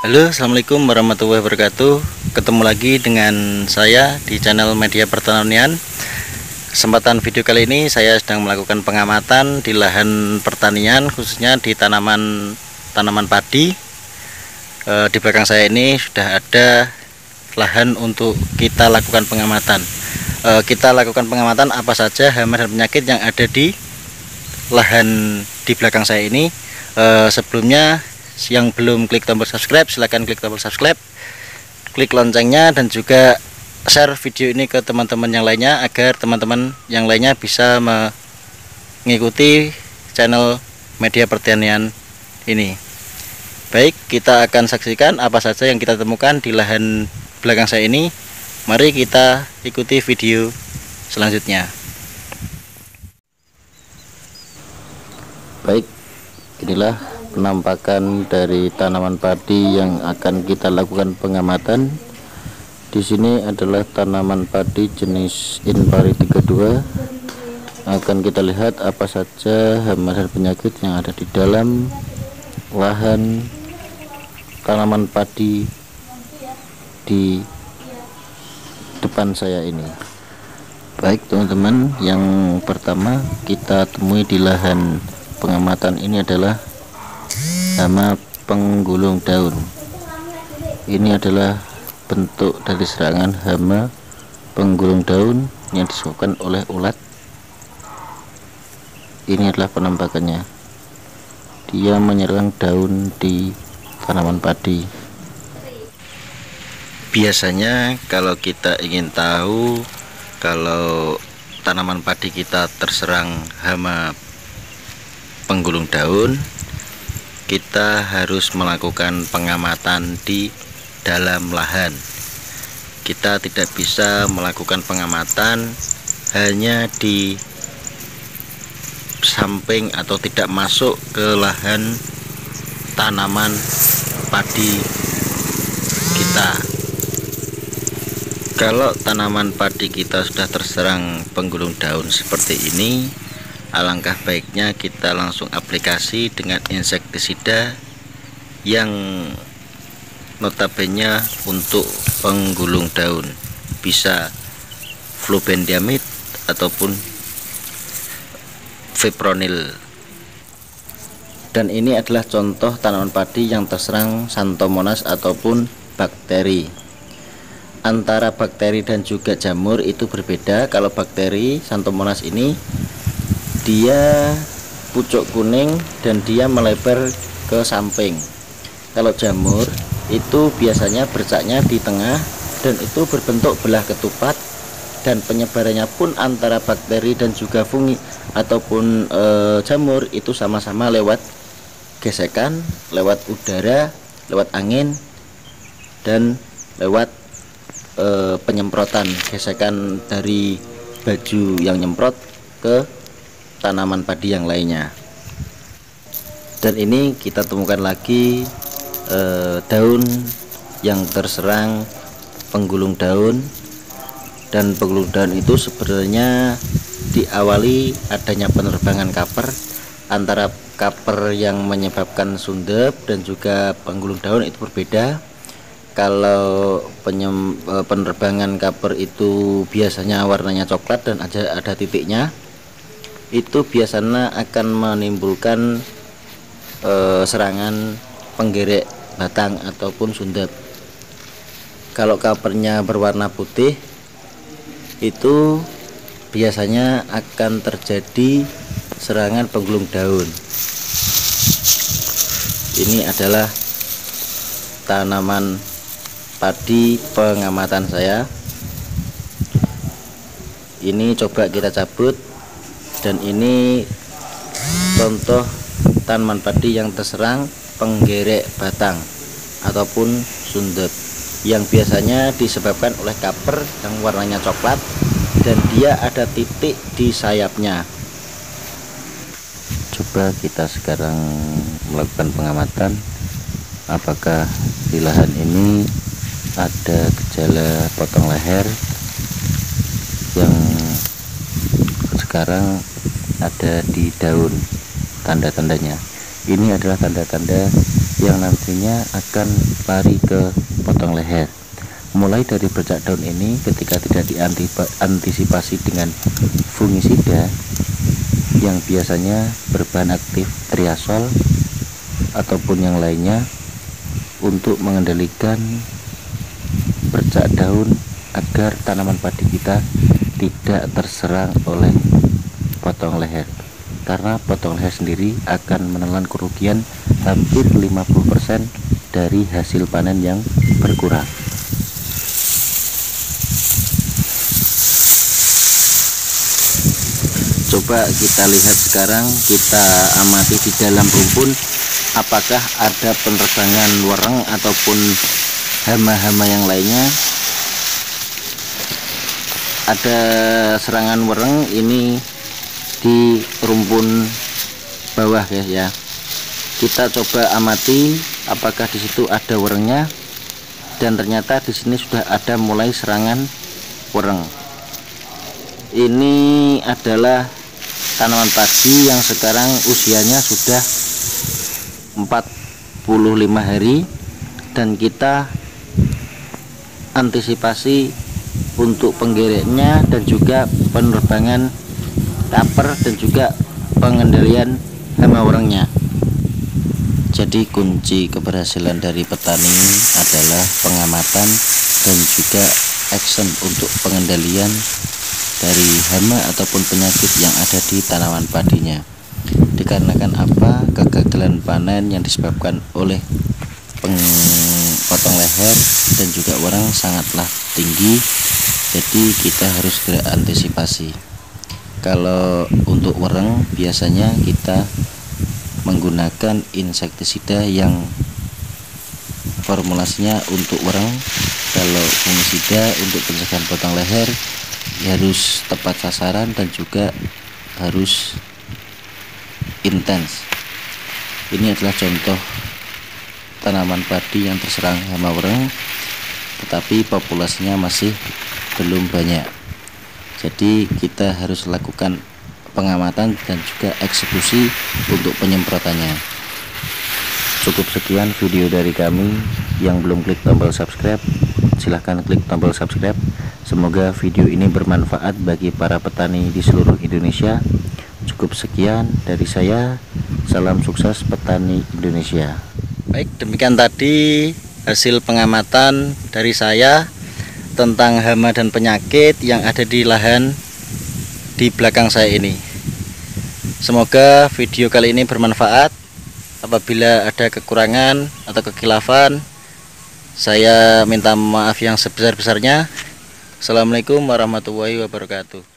Halo, assalamualaikum warahmatullahi wabarakatuh. Ketemu lagi dengan saya di channel Media Pertanian. Kesempatan video kali ini saya sedang melakukan pengamatan di lahan pertanian, khususnya di tanaman padi. Di belakang saya ini sudah ada lahan untuk kita lakukan pengamatan. Kita lakukan pengamatan apa saja hama dan penyakit yang ada di lahan di belakang saya ini. Sebelumnya, yang belum klik tombol subscribe, silahkan klik tombol subscribe, klik loncengnya, dan juga share video ini ke teman-teman yang lainnya agar teman-teman yang lainnya bisa mengikuti channel Media Pertanian ini. Baik, kita akan saksikan apa saja yang kita temukan di lahan belakang saya ini. Mari kita ikuti video selanjutnya. Baik, inilah penampakan dari tanaman padi yang akan kita lakukan pengamatan. Di sini adalah tanaman padi jenis Inpari 32. Akan kita lihat apa saja hama dan penyakit yang ada di dalam lahan tanaman padi di depan saya ini. Baik teman-teman, yang pertama kita temui di lahan pengamatan ini adalah hama penggulung daun. Ini adalah bentuk dari serangan hama penggulung daun yang disebabkan oleh ulat. Ini adalah penampakannya. Dia menyerang daun di tanaman padi. Biasanya kalau kita ingin tahu kalau tanaman padi kita terserang hama penggulung daun, kita harus melakukan pengamatan di dalam lahan. Kita tidak bisa melakukan pengamatan hanya di samping atau tidak masuk ke lahan tanaman padi kita. Kalau tanaman padi kita sudah terserang penggulung daun seperti ini, alangkah baiknya kita langsung aplikasi dengan insektisida yang notabene untuk penggulung daun, bisa flubendiamid ataupun fipronil. Dan ini adalah contoh tanaman padi yang terserang Xanthomonas ataupun bakteri. Antara bakteri dan juga jamur itu berbeda. Kalau bakteri Xanthomonas ini dia pucuk kuning dan dia melebar ke samping. Kalau jamur itu biasanya bercaknya di tengah dan itu berbentuk belah ketupat, dan penyebarannya pun antara bakteri dan juga fungi ataupun jamur itu sama-sama lewat gesekan, lewat udara, lewat angin, dan lewat penyemprotan, gesekan dari baju yang nyemprot ke tanaman padi yang lainnya. Dan ini kita temukan lagi daun yang terserang penggulung daun, dan penggulung daun itu sebenarnya diawali adanya penerbangan kaper. Antara kaper yang menyebabkan sundep dan juga penggulung daun itu berbeda. Kalau penerbangan kaper itu biasanya warnanya coklat dan ada titiknya, itu biasanya akan menimbulkan serangan penggerek batang ataupun sundep. Kalau kapernya berwarna putih, itu biasanya akan terjadi serangan penggulung daun. Ini adalah tanaman padi pengamatan saya. Ini coba kita cabut, dan ini contoh tanaman padi yang terserang penggerek batang ataupun sundep, yang biasanya disebabkan oleh kaper yang warnanya coklat dan dia ada titik di sayapnya. Coba kita sekarang melakukan pengamatan apakah di lahan ini ada gejala potong leher yang sekarang ada di daun. Tanda-tandanya ini adalah tanda-tanda yang nantinya akan lari ke potong leher. Mulai dari bercak daun ini, ketika tidak diantisipasi dengan fungisida yang biasanya berbahan aktif triazol ataupun yang lainnya untuk mengendalikan bercak daun agar tanaman padi kita tidak terserang oleh potong leher. Karena potong leher sendiri akan menelan kerugian hampir 50% dari hasil panen yang berkurang. Coba kita lihat sekarang, kita amati di dalam rumpun apakah ada penerbangan wereng ataupun hama-hama yang lainnya. Ada serangan wereng ini di rumpun bawah ya. Kita coba amati apakah di situ ada werengnya, dan ternyata di sini sudah ada mulai serangan wereng. Ini adalah tanaman padi yang sekarang usianya sudah 45 hari, dan kita antisipasi untuk penggereknya dan juga penerbangan kaper dan juga pengendalian hama werengnya. Jadi kunci keberhasilan dari petani adalah pengamatan dan juga action untuk pengendalian dari hama ataupun penyakit yang ada di tanaman padinya. Dikarenakan apa? Kegagalan panen yang disebabkan oleh potong leher dan juga wereng sangatlah tinggi, jadi kita harus segera antisipasi. Kalau untuk wereng biasanya kita menggunakan insektisida yang formulasinya untuk wereng. Kalau fungisida untuk pencegahan potong leher harus tepat sasaran dan juga harus intens. Ini adalah contoh tanaman padi yang terserang hama wereng, tetapi populasinya masih belum banyak. Jadi kita harus lakukan pengamatan dan juga eksekusi untuk penyemprotannya. Cukup sekian video dari kami. Yang belum klik tombol subscribe, silahkan klik tombol subscribe. Semoga video ini bermanfaat bagi para petani di seluruh Indonesia. Cukup sekian dari saya. Salam sukses petani Indonesia. Baik, demikian tadi hasil pengamatan dari saya tentang hama dan penyakit yang ada di lahan di belakang saya ini. Semoga video kali ini bermanfaat. Apabila ada kekurangan atau kekhilafan, saya minta maaf yang sebesar-besarnya. Assalamualaikum warahmatullahi wabarakatuh.